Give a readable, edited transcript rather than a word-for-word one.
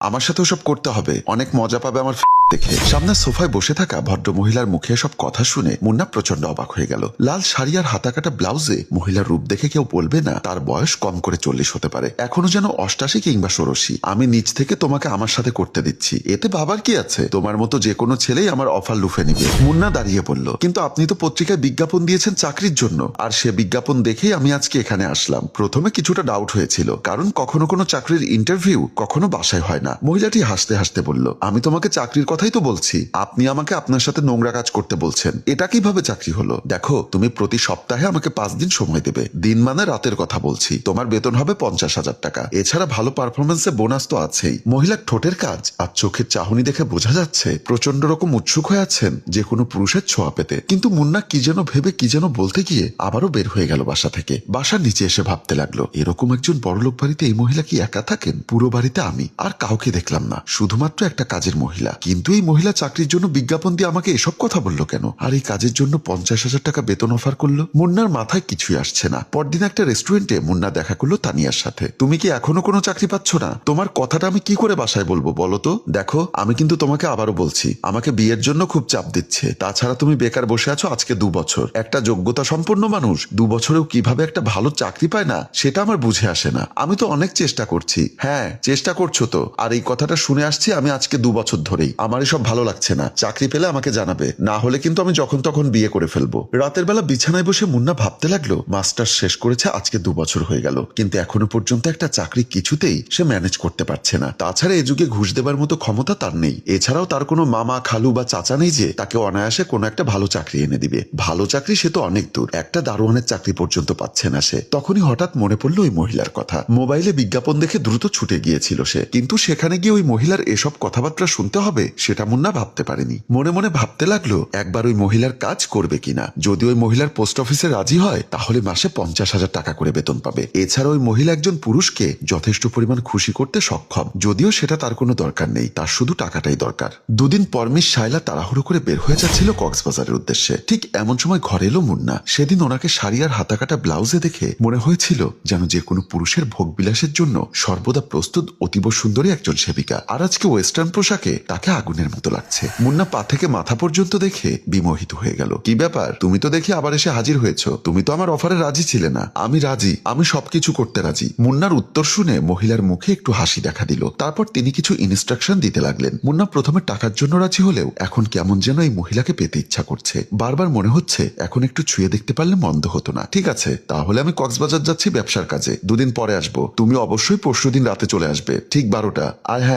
আমার সাথে ওসব করতে হবে, অনেক মজা পাবে আমার দেখে। সামনে সোফায় বসে থাকা ভদ্র মহিলার মুখে সব কথা শুনে মুন্না প্রচন্ড অবাক হয়ে গেল। লাল শাড়ি আর হাতাকাটা ব্লাউজে মহিলার রূপ দেখে কেউ বলবে না তার বয়স কম করে 40 হতে পারে, এখনো যেন 88 কিংবা 86। আমি নিজ থেকে তোমাকে আমার সাথে করতে দিচ্ছি, এতে বাবার কি আছে? তোমার মতো যে কোনো ছেলেই আমার অফার লুফে নিবে। মুন্না দাঁড়িয়ে বলল, কিন্তু আপনি তো পত্রিকায় বিজ্ঞাপন দিয়েছেন চাকরির জন্য, আর সে বিজ্ঞাপন দেখেই আমি আজকে এখানে আসলাম। প্রথমে কিছুটা ডাউট হয়েছিল, কারণ কখনো কোনো চাকরির ইন্টারভিউ কখনো বাসায় হয় না। মহিলাটি হাসতে হাসতে বলল, আমি তোমাকে চাকরির কথাই তো বলছি, আপনি আমাকে আপনার সাথে নোংরা কাজ করতে বলছেন, এটা কিভাবে চাকরি হলো? দেখো, তুমি প্রতি সপ্তাহে আমাকে 5 দিন সময় দেবে, দিন মানে রাতের কথা বলছি। তোমার বেতন হবে 50,000 টাকা, এছাড়া ভালো পারফরমেন্সে বোনাস তো আছেই। মহিলার ঠোঁটের কাজ আর চোখের চাহনি দেখে বোঝা যাচ্ছে প্রচন্ড রকম উৎসুক হয়ে আছেন যে কোনো পুরুষের ছোঁয়া পেতে। কিন্তু মুন্না কি যেন ভেবে কি যেন বলতে গিয়ে আবারও বের হয়ে গেল বাসা থেকে। বাসার নিচে এসে ভাবতে লাগলো, এরকম একজন বড়লোক বাড়িতে এই মহিলা কি একা থাকেন? পুরো বাড়িতে আমি আর কাউকে দেখলাম না, শুধুমাত্র একটা কাজের মহিলা। কিন্তু এই মহিলা চাকরির জন্য বিজ্ঞাপন দিয়ে আমাকে এসব কথা বললো কেন? আর এই কাজের জন্য 50,000 টাকা বেতন অফার করলো। মুন্নার মাথায় কিছুই আসছে না। পরদিন একটা রেস্টুরেন্টে মুন্না দেখা করলো তানিয়ার সাথে। তুমি কি এখনো কোনো চাকরি পাচ্ছ না? তোমার কথাটা আমি কি করে বাসায় বলবো বলো তো? দেখো, আমি কিন্তু তোমাকে আবারও বলছি, আমাকে বিয়ের জন্য খুব চাপ দিচ্ছে। তাছাড়া তুমি বেকার বসে আছো আজকে 2 বছর। একটা যোগ্যতা সম্পন্ন মানুষ 2 বছরেও কিভাবে একটা ভালো চাকরি পায় না সেটা আমার বুঝে আসে না। আমি তো অনেক চেষ্টা করছি। হ্যাঁ, চেষ্টা করছো তো। আর এই কথাটা শুনে আসছি আমি আজকে 2 বছর ধরেই। আমার এসব ভালো লাগছে না। চাকরি পেলে আমাকে জানাবে, না হলে কিন্তু আমি যখন তখন বিয়ে করে ফেলবো। রাতের বেলা বিছানায় বসে মুন্না ভাবতে লাগলো, মাস্টার্স শেষ করেছে আজকে 2 বছর হয়ে গেল, কিন্তু এখনো পর্যন্ত একটা চাকরি কিছুতেই সে ম্যানেজ করতে পারছে না। তাছাড়া এই যুগে ঘুষ দেবার মতো ক্ষমতা তার নেই। এছাড়াও তার কোনো মামা খালু বা চাচা নেই যে তাকে অনায়াসে কোনো একটা ভালো চাকরি এনে দিবে। ভালো চাকরি সে তো অনেক দূর, একটা দারোয়ানের চাকরি পর্যন্ত পাচ্ছে না সে। তখনই হঠাৎ মনে পড়লো ওই মহিলার কথা। মোবাইলে বিজ্ঞাপন দেখে দ্রুত ছুটে গিয়েছিল সে, কিন্তু সেখানে গিয়ে ওই মহিলার এসব কথাবার্তা শুনতে হবে সেটা মুন্না ভাবতে পারেনি। মনে মনে ভাবতে লাগলো একবার ওই মহিলার কাজ করবে কিনা। যদি ওই মহিলার পোস্ট অফিসে রাজি হয় তাহলে মাসে 50,000 টাকা করে বেতন পাবে। এছাড়া ওই মহিলা একজন পুরুষকে যথেষ্ট পরিমাণ খুশি করতে সক্ষম, যদিও সেটা তার কোনো দরকার নেই, তার শুধু টাকাটাই দরকার। দুদিন পর মিস শায়লা তাড়াহুড়ো করে বের হয়ে যাচ্ছিল কক্সবাজারের উদ্দেশ্যে। ঠিক এমন সময় ঘরে এলো মুন্না। সেদিন ওনাকে শাড়ি আর হাতাকাটা ব্লাউজে দেখে মনে হয়েছিল যেন যে কোনো পুরুষের ভোগ বিলাসের জন্য সর্বদা প্রস্তুত অতীব সুন্দরী একজন সেবিকা। আর আজকে ওয়েস্টার্ন পোশাকে তাকে আগুনের মতো লাগছে। মুন্না পা থেকে মাথা পর্যন্ত দেখে বিমোহিত হয়ে গেল। কি ব্যাপার, তুমি তো দেখি আবার এসে হাজির হয়েছো। তুমি তো আমার অফারে রাজি ছিলে না। আমি রাজি, আমি সবকিছু করতে রাজি। মুন্নার উত্তর শুনে মহিলার মুখে একটু হাসি দেখা দিল। তারপর তিনি কিছু ইনস্ট্রাকশন দিতে লাগলেন। মুন্না প্রথমে টাকার জন্য রাজি হলেও এখন কেমন যেন এই মহিলাকে পেতে ইচ্ছা করছে। বারবার মনে হচ্ছে এখন একটু ছুঁয়ে দেখতে পারলে মন্দ হতো না। ঠিক আছে, তাহলে আমি কক্সবাজার যাচ্ছি ব্যবসার কাজে, 2 দিন পরে আসবো। তুমি অবশ্যই পরশুদিন রাতে চলে আসবে, ঠিক 12টা। আর হ্যাঁ,